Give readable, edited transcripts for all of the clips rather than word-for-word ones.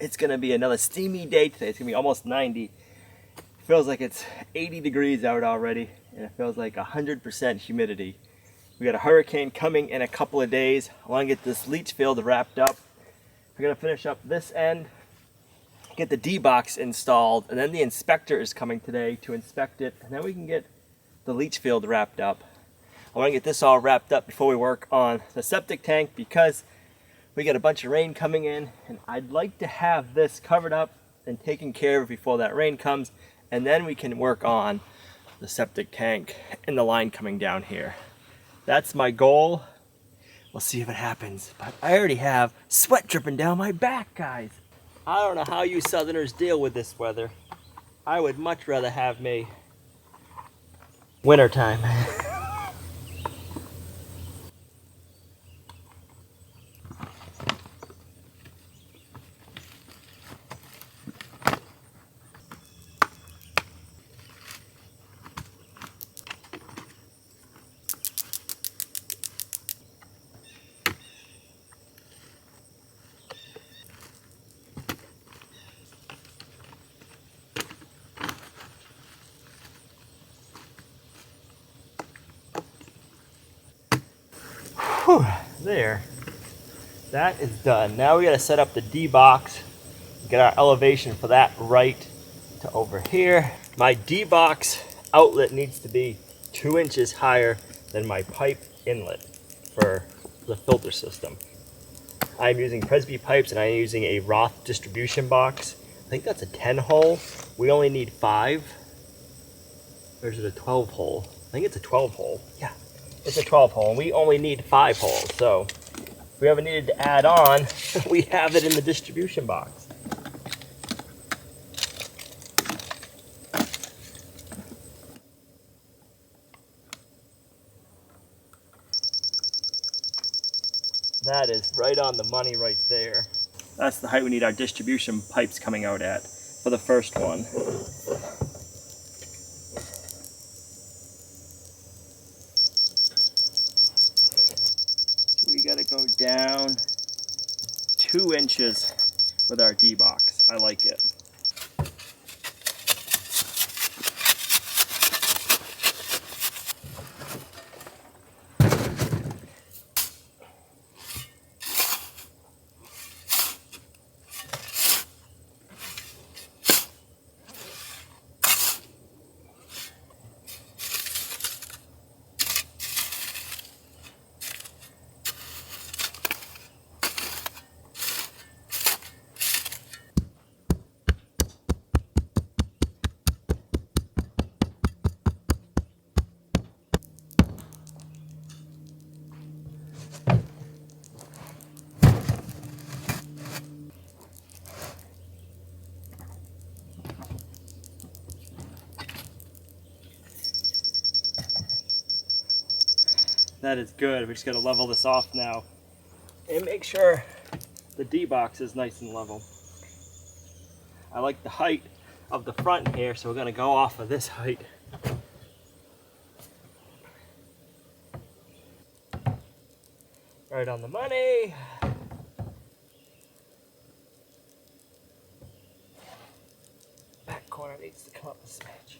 It's gonna be another steamy day today. It's gonna be almost 90. It feels like it's 80 degrees out already, and it feels like 100% humidity. We got a hurricane coming in a couple of days. I wanna get this leach field wrapped up. We're gonna finish up this end, get the D-box installed, and then the inspector is coming today to inspect it, and then we can get the leach field wrapped up. I want to get this all wrapped up before we work on the septic tank because we got a bunch of rain coming in, and I'd like to have this covered up and taken care of before that rain comes, and then we can work on the septic tank and the line coming down here. That's my goal. We'll see if it happens, but I already have sweat dripping down my back, guys. I don't know how you Southerners deal with this weather. I would much rather have me wintertime. Whew, there. That is done. Now we got to set up the D-box, get our elevation for that right to over here. My D-box outlet needs to be 2 inches higher than my pipe inlet for the filter system. I'm using Presby pipes and I'm using a Roth distribution box. I think that's a 10 hole. We only need 5. Or is it a 12 hole? I think it's a 12 hole. Yeah. It's a 12 hole, and we only need 5 holes. So if we ever needed to add on, we have it in the distribution box. That is right on the money right there. That's the height we need our distribution pipes coming out at for the first one. We gotta go down 2 inches with our D-box. I like it. That is good. We just got to level this off now and make sure the D-box is nice and level. I like the height of the front here, so we're going to go off of this height. Right on the money. Back corner needs to come up a smidge.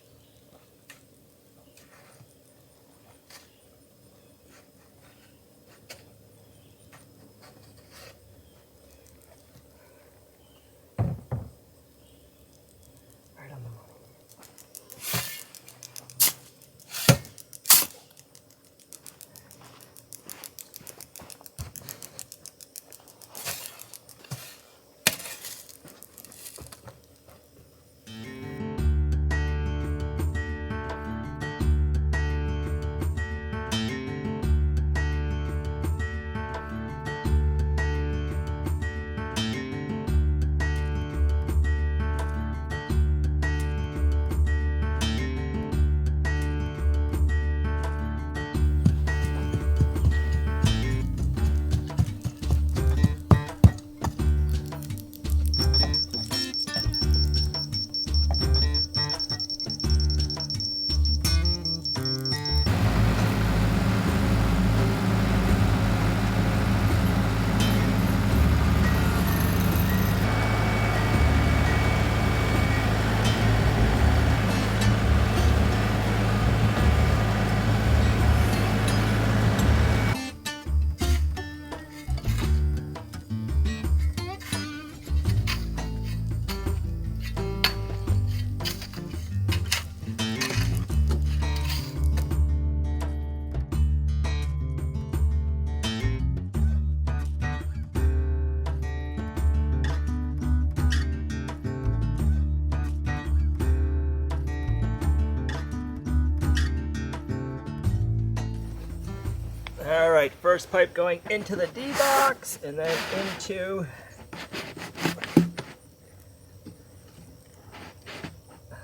right, first pipe going into the D box and then into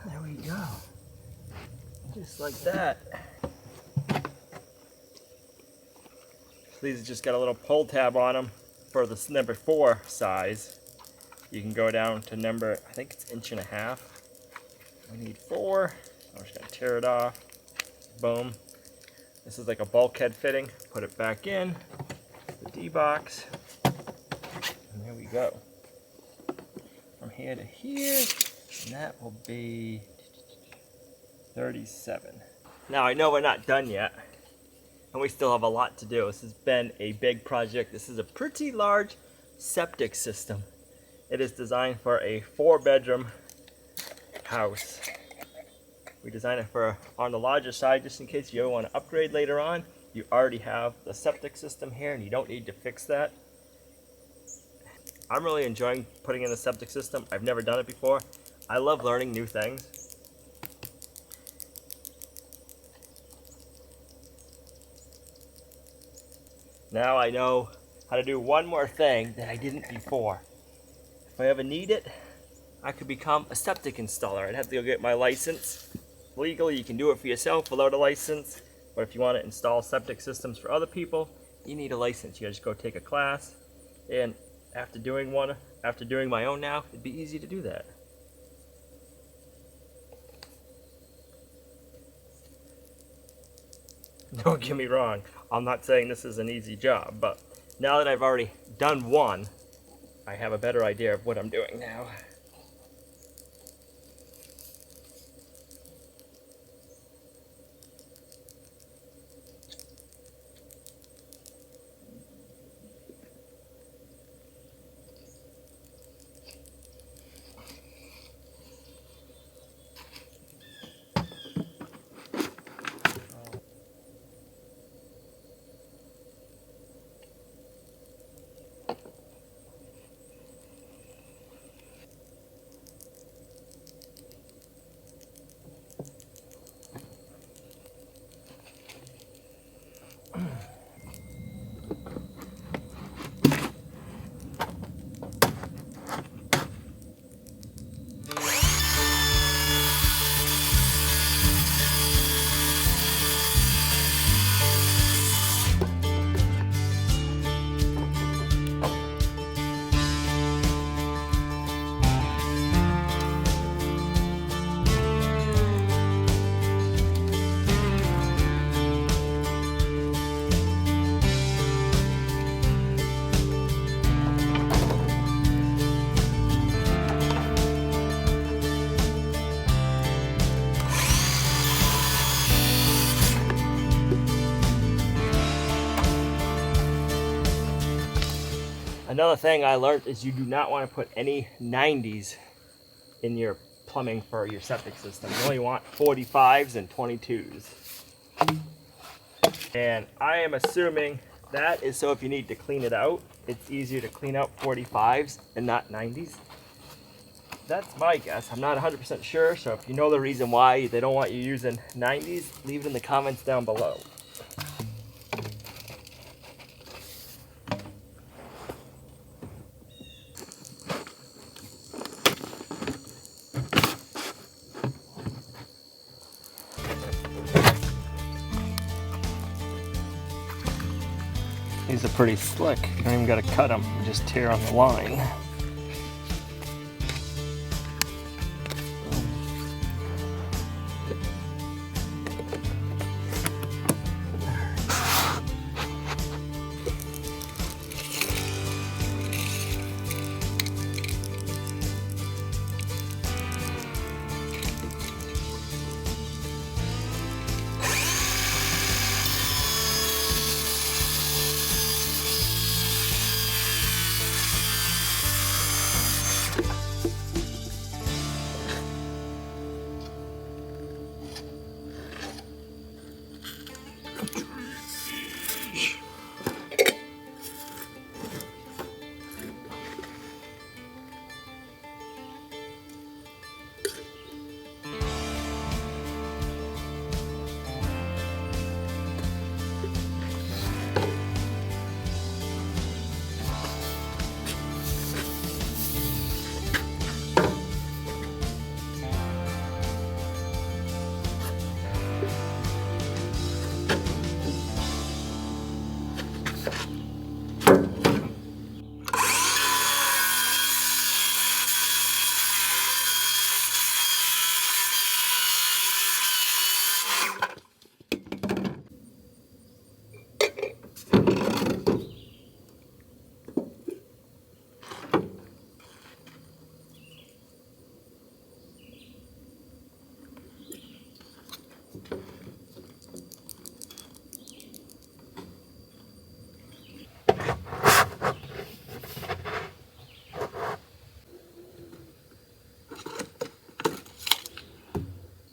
there we go. Just like that. So these just got a little pull tab on them for the number 4 size. You can go down to number, I think it's 1.5 inches. We need 4. I'm just gonna tear it off. Boom. This is like a bulkhead fitting. Put it back in the D box. And there we go. From here to here, and that will be 37. Now I know we're not done yet, and we still have a lot to do. This has been a big project. This is a pretty large septic system. It is designed for a 4-bedroom house. We designed it for on the larger side just in case you ever want to upgrade later on. You already have the septic system here and you don't need to fix that. I'm really enjoying putting in the septic system. I've never done it before. I love learning new things. Now I know how to do one more thing that I didn't before. If I ever need it, I could become a septic installer. I'd have to go get my license. Legally, you can do it for yourself without a license, but if you want to install septic systems for other people, you need a license. You just go take a class, and after doing my own now, it'd be easy to do that. Don't get me wrong, I'm not saying this is an easy job, but now that I've already done one, I have a better idea of what I'm doing now. Another thing I learned is you do not want to put any 90s in your plumbing for your septic system. You only want 45s and 22s. And I am assuming that is so if you need to clean it out, it's easier to clean out 45s and not 90s. That's my guess. I'm not 100% sure, so if you know the reason why they don't want you using 90s, leave it in the comments down below. These are pretty slick. You don't even got to cut them. You just tear on the line.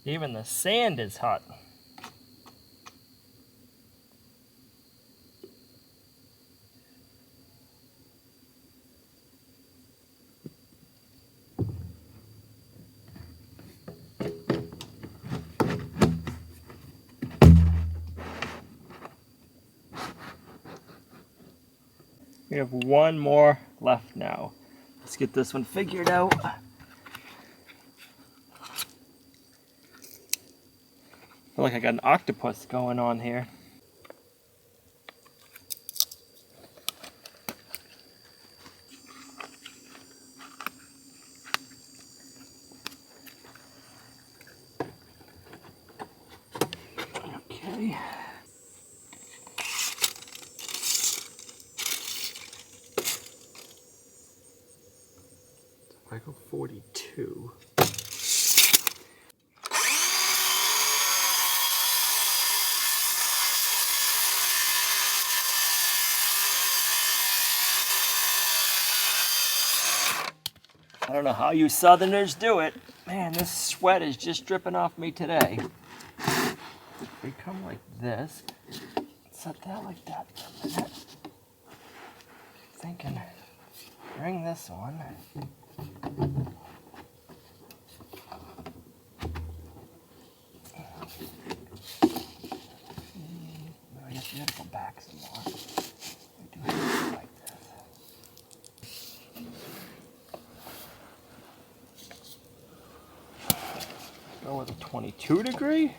Even the sand is hot. We have one more left now. Let's get this one figured out. I feel like I got an octopus going on here. Okay. I go 42. I don't know how you Southerners do it. Man, this sweat is just dripping off me today. If we come like this, set that like that for a minute. Thinking, bring this one. I guess we gotta go back some more. We do have to like this. Go with a 22 degree.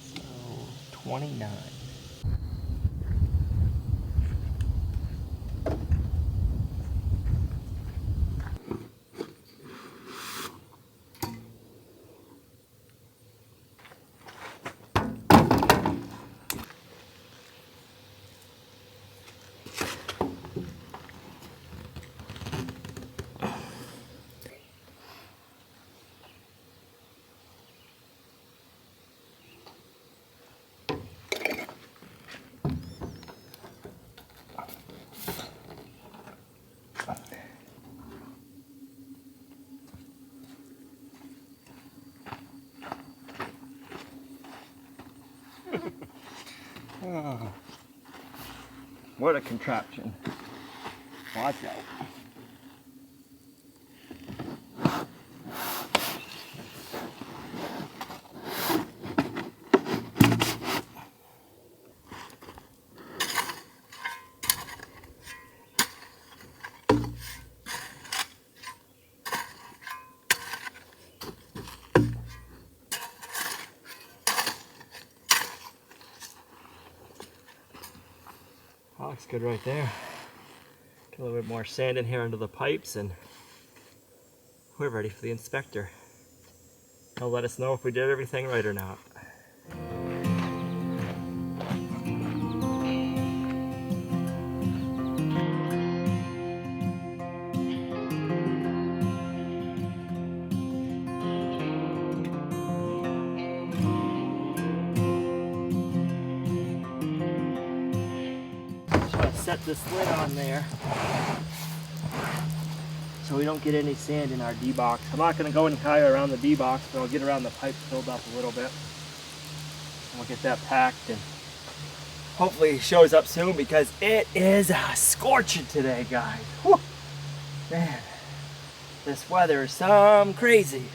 So 29. Oh, what a contraption. Watch out. That looks good right there. Get a little bit more sand in here under the pipes and we're ready for the inspector. He'll let us know if we did everything right or not. Set this lid on there so we don't get any sand in our D-box. I'm not going to go any higher around the D-box, but I'll get around the pipe filled up a little bit. And we'll get that packed and hopefully it shows up soon because it is scorching today, guys. Whew. Man, this weather is some crazy.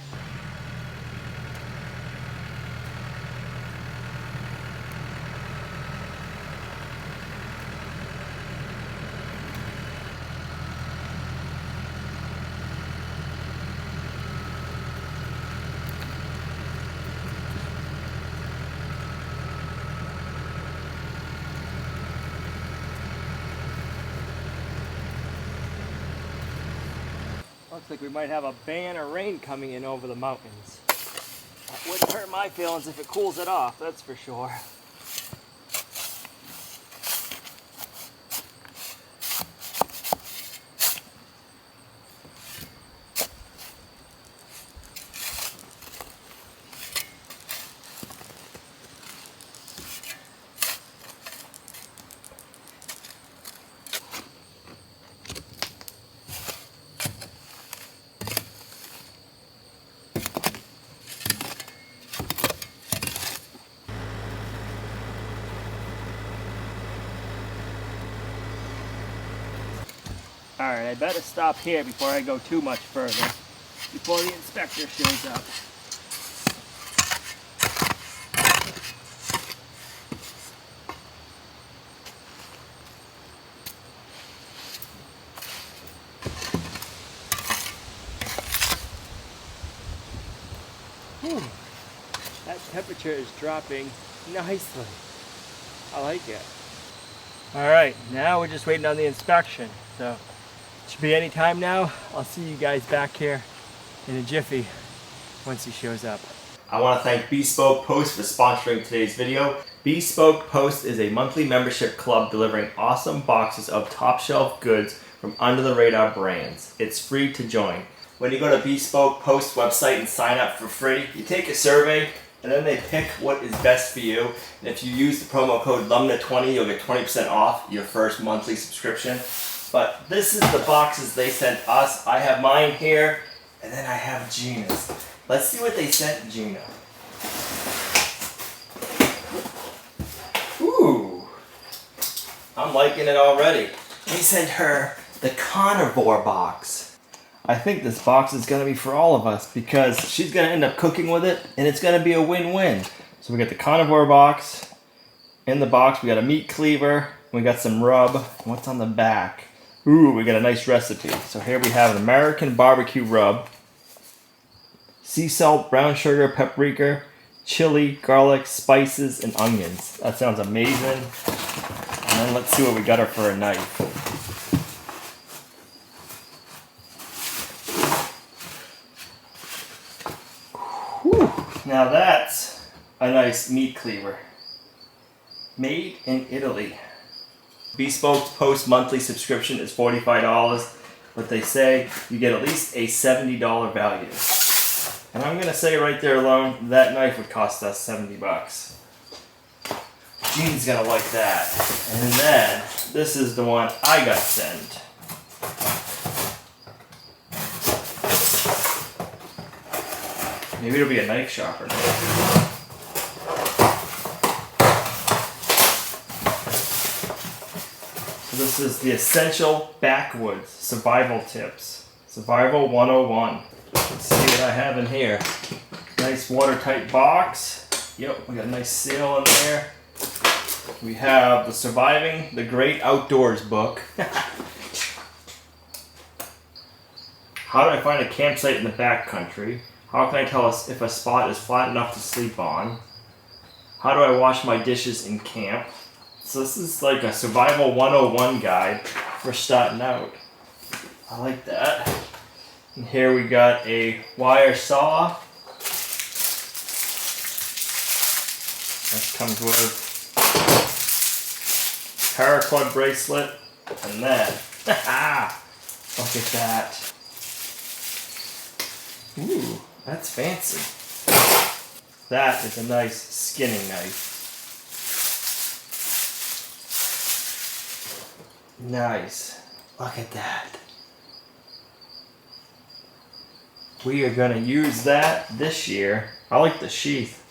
Looks like we might have a ban of rain coming in over the mountains. That wouldn't hurt my feelings if it cools it off, that's for sure. Alright, I better stop here before I go too much further, before the inspector shows up. Whew. That temperature is dropping nicely. I like it. Alright, now we're just waiting on the inspection. So, it should be any time now. I'll see you guys back here in a jiffy once he shows up. I want to thank Bespoke Post for sponsoring today's video. Bespoke Post is a monthly membership club delivering awesome boxes of top shelf goods from under the radar brands. It's free to join. When you go to Bespoke Post website and sign up for free, you take a survey and then they pick what is best for you. And if you use the promo code LUMNAH20, you'll get 20% off your first monthly subscription. But this is the boxes they sent us. I have mine here, and then I have Gina's. Let's see what they sent Gina. Ooh, I'm liking it already. They sent her the carnivore box. I think this box is going to be for all of us because she's going to end up cooking with it and it's going to be a win-win. So we got the carnivore box. In the box we got a meat cleaver. We got some rub. What's on the back? Ooh, we got a nice recipe. So here we have an American barbecue rub. Sea salt, brown sugar, paprika, chili, garlic, spices, and onions. That sounds amazing. And then let's see what we got her for a knife. Now that's a nice meat cleaver. Made in Italy. Bespoke Post monthly subscription is $45, but they say you get at least a $70 value. And I'm gonna say right there alone, that knife would cost us 70 bucks. Jean's gonna like that. And then, this is the one I got sent. Maybe it'll be a knife sharpener. So this is the Essential Backwoods Survival Tips. Survival 101. Let's see what I have in here. Nice watertight box. Yep, we got a nice seal in there. We have the Surviving the Great Outdoors book. How do I find a campsite in the backcountry? How can I tell us if a spot is flat enough to sleep on? How do I wash my dishes in camp? So this is like a survival 101 guide for starting out. I like that. And here we got a wire saw. That comes with paracord bracelet. And then, look at that. Ooh. That's fancy. That is a nice skinning knife. Nice. Look at that. We are going to use that this year. I like the sheath.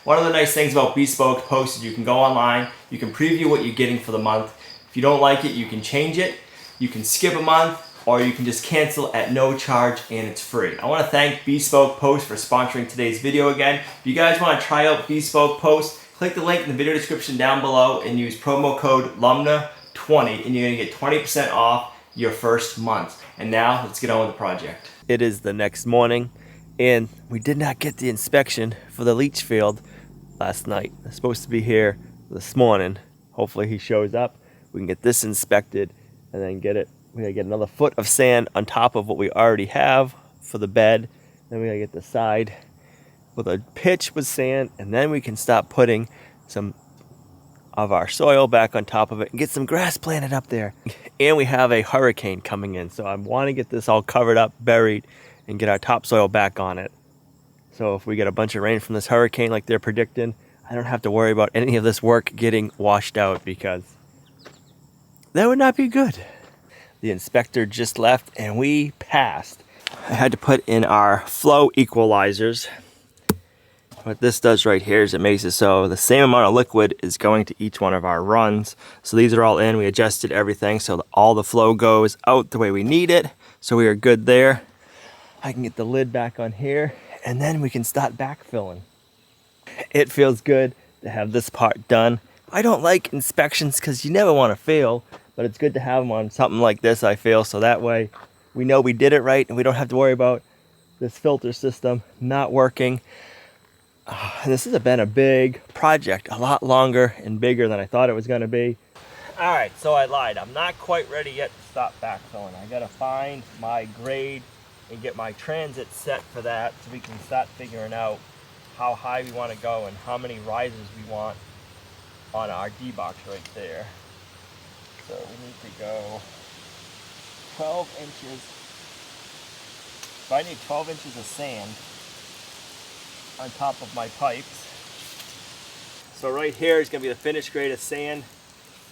One of the nice things about Bespoke Post is you can go online, you can preview what you're getting for the month. If you don't like it, you can change it. You can skip a month, or you can just cancel at no charge and it's free. I want to thank Bespoke Post for sponsoring today's video again. If you guys want to try out Bespoke Post, click the link in the video description down below and use promo code LUMNAH20 and you're going to get 20% off your first month. And now let's get on with the project. It is the next morning and we did not get the inspection for the leach field last night. It's supposed to be here this morning. Hopefully he shows up. We can get this inspected and then get it. We gotta get another foot of sand on top of what we already have for the bed. Then we gotta get the side with a pitch with sand, and then we can start putting some of our soil back on top of it and get some grass planted up there. And we have a hurricane coming in, so I want to get this all covered up, buried, and get our topsoil back on it. So if we get a bunch of rain from this hurricane like they're predicting, I don't have to worry about any of this work getting washed out because that would not be good. The inspector just left and we passed. I had to put in our flow equalizers What this does right here is it makes it so the same amount of liquid is going to each one of our runs. So these are all in. We adjusted everything so that all the flow goes out the way we need it. So we are good there. I can get the lid back on here and then we can start backfilling. It feels good to have this part done. I don't like inspections because you never want to fail, but it's good to have them on something like this, I feel, so that way we know we did it right and we don't have to worry about this filter system not working. This has been a big project, a lot longer and bigger than I thought it was going to be. All right, so I lied. I'm not quite ready yet to stop backfilling. I got to find my grade and get my transit set for that so we can start figuring out how high we want to go and how many risers we want on our D-box right there. So we need to go 12 inches. So I need 12 inches of sand on top of my pipes. So right here is going to be the finished grade of sand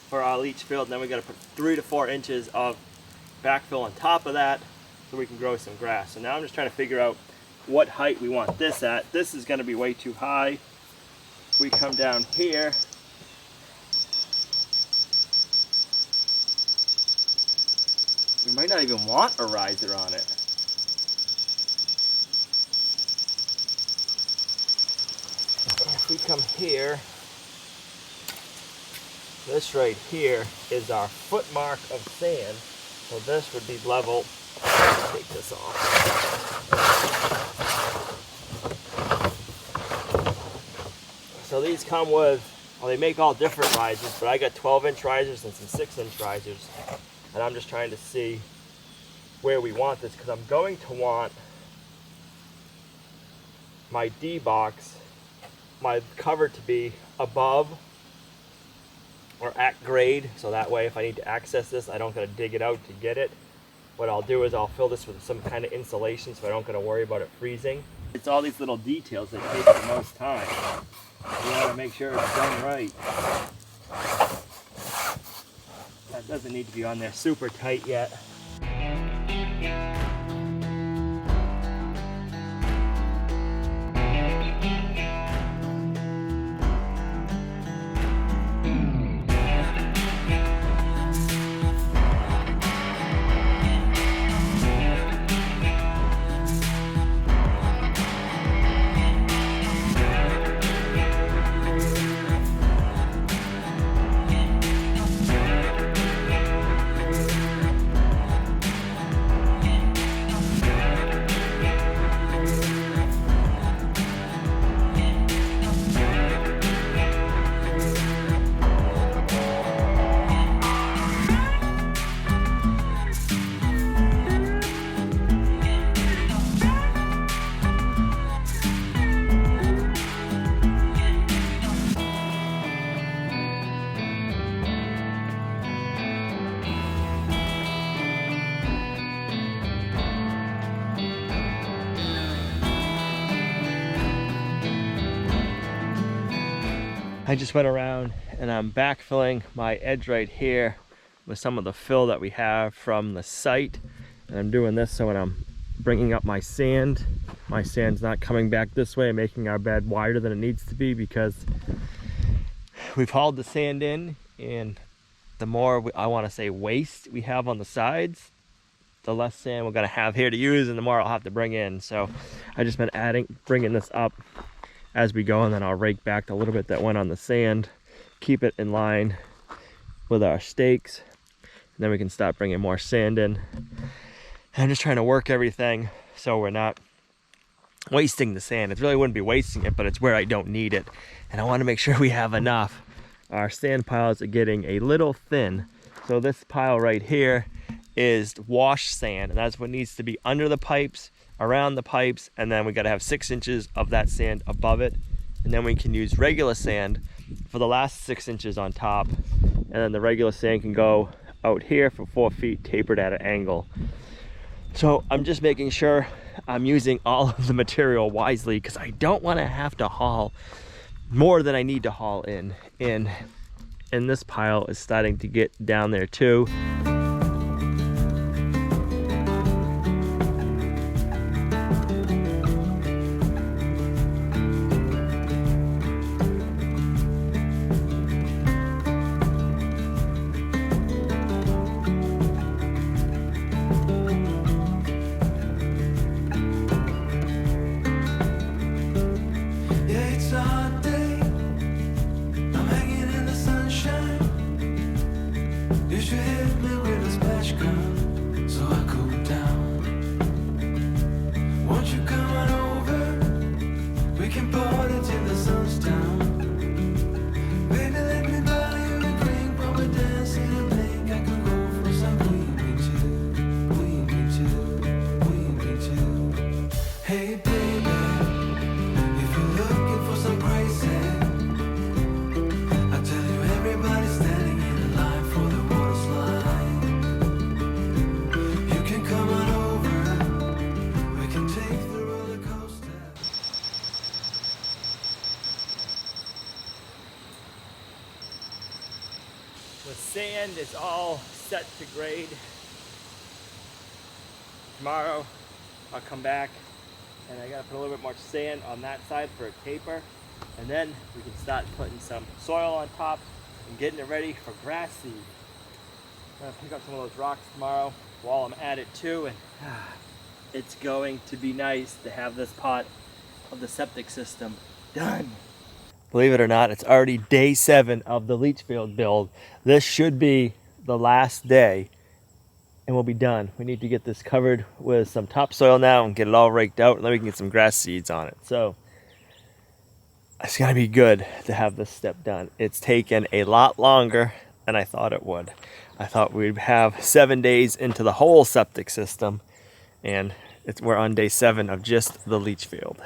for our leach field, and then we got to put 3 to 4 inches of backfill on top of that so we can grow some grass. So now I'm just trying to figure out what height we want this at. This is going to be way too high. We come down here. We might not even want a riser on it. If we come here, this right here is our foot mark of sand. So this would be level. Take this off. So these come with, well, they make all different risers, but I got 12-inch risers and some 6-inch risers. And I'm just trying to see where we want this, because I'm going to want my D-box, my cover to be above or at grade, so that way if I need to access this, I don't gotta dig it out to get it. What I'll do is I'll fill this with some kind of insulation so I don't gotta worry about it freezing. It's all these little details that take the most time. You wanna make sure it's done right. That doesn't need to be on there super tight yet. I just went around and I'm backfilling my edge right here with some of the fill that we have from the site. And I'm doing this so when I'm bringing up my sand's not coming back this way, making our bed wider than it needs to be, because we've hauled the sand in, and the more I want to say waste we have on the sides, the less sand we're going to have here to use and the more I'll have to bring in. So I just been bringing this up as we go, and then I'll rake back the little bit that went on the sand, keep it in line with our stakes, and then we can stop bringing more sand in. And I'm just trying to work everything so we're not wasting the sand. It really wouldn't be wasting it, but it's where I don't need it, and I want to make sure we have enough. Our sand piles are getting a little thin, so this pile right here is wash sand, and that's what needs to be under the pipes, around the pipes, and then we got to have 6 inches of that sand above it, and then we can use regular sand for the last 6 inches on top, and then the regular sand can go out here for 4 feet tapered at an angle. So I'm just making sure I'm using all of the material wisely, because I don't want to have to haul more than I need to haul in, and this pile is starting to get down there too. end is all set to grade. Tomorrow I'll come back and I gotta put a little bit more sand on that side for a taper, and then we can start putting some soil on top and getting it ready for grass seed. I'm gonna pick up some of those rocks tomorrow while I'm at it too, and it's going to be nice to have this part of the septic system done. Believe it or not, it's already day 7 of the leach field build. This should be the last day and we'll be done. We need to get this covered with some topsoil now and get it all raked out, and then we can get some grass seeds on it. So it's gonna be good to have this step done. It's taken a lot longer than I thought it would. I thought we'd have 7 days into the whole septic system, and we're on day 7 of just the leach field.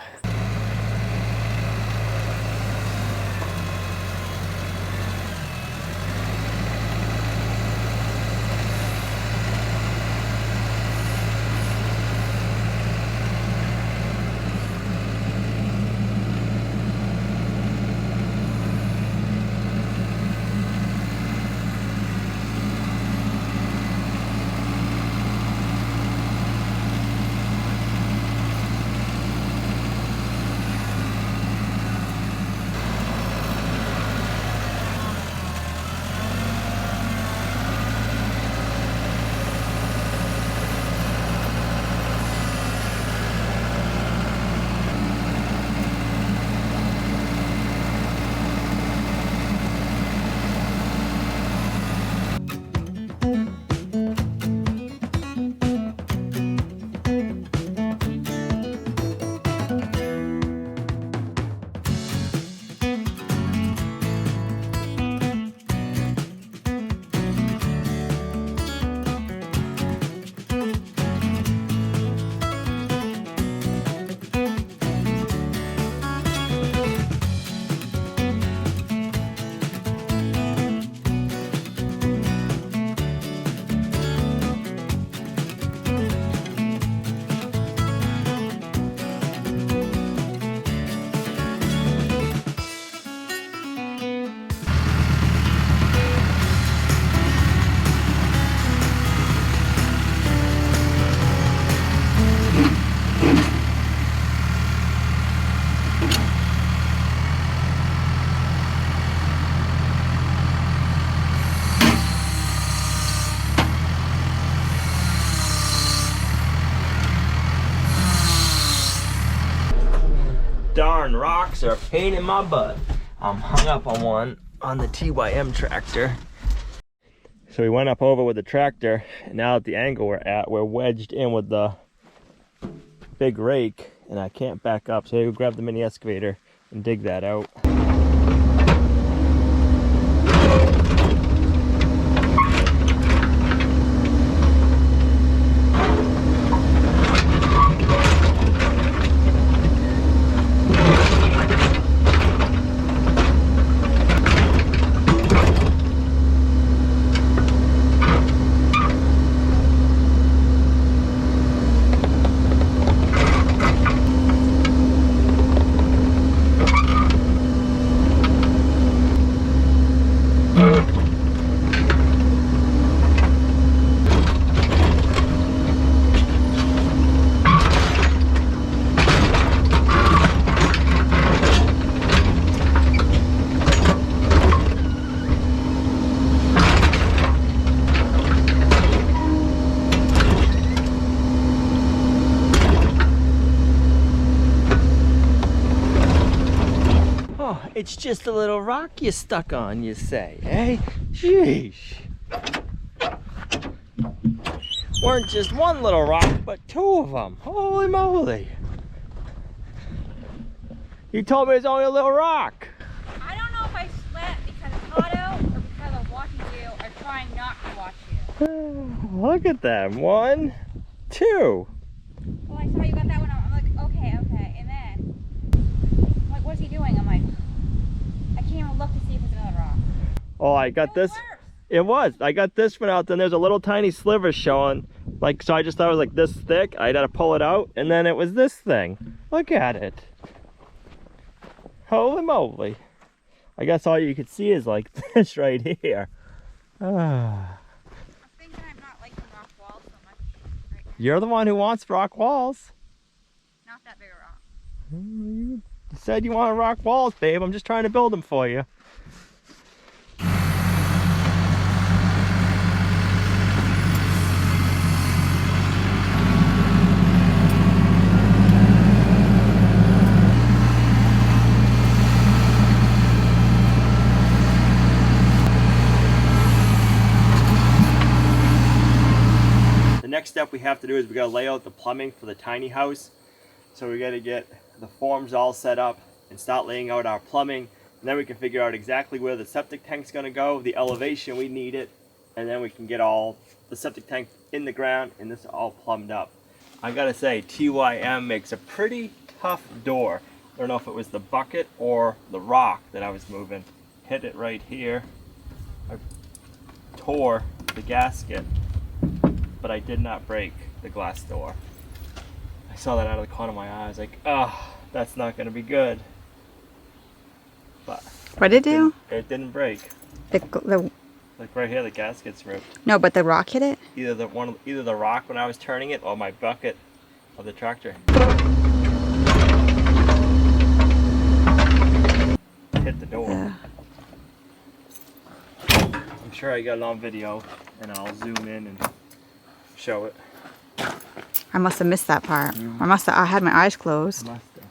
Darn rocks are a pain in my butt. I'm hung up on one on the TYM tractor. So we went up over with the tractor, and now at the angle we're at, we're wedged in with the big rake, and I can't back up. So I grab the mini excavator and dig that out. It's just a little rock you stuck on, you say, eh? Sheesh. Weren't just one little rock, but 2 of them. Holy moly. You told me it's only a little rock. I don't know if I sweat because it's hot out or because I'm watching you or trying not to watch you. Look at them. 1, 2. Well, I saw you got that one. I'm like, okay. And then, I'm like, what's he doing? I'm like, I can't even look to see if it's another rock. Oh, I got this. It was. I got this one out, then there's a little tiny sliver showing. Like, so I just thought it was like this thick. I had to pull it out, and then it was this thing. Look at it. Holy moly. I guess all you could see is like this right here. I was thinking I'm not liking rock walls so much right now. You're the one who wants rock walls. Not that big a rock. You said you want rock walls, babe. I'm just trying to build them for you. The next step we have to do is we gotta lay out the plumbing for the tiny house. So we gotta get the forms all set up and start laying out our plumbing. And then we can figure out exactly where the septic tank's gonna go, the elevation we need it, and then we can get all the septic tank in the ground and this all plumbed up. I gotta say, TYM makes a pretty tough door. I don't know if it was the bucket or the rock that I was moving. Hit it right here. I tore the gasket, but I did not break the glass door. I saw that out of the corner of my eye. I was like, oh, that's not gonna be good. But What did it do? it didn't break. The Like right here, the gasket's ripped. no, but the rock hit it. Either the rock when I was turning it, or my bucket of the tractor hit the door. Yeah. I'm sure I got it on video, and I'll zoom in and show it. I must have missed that part. I had my eyes closed. Must have.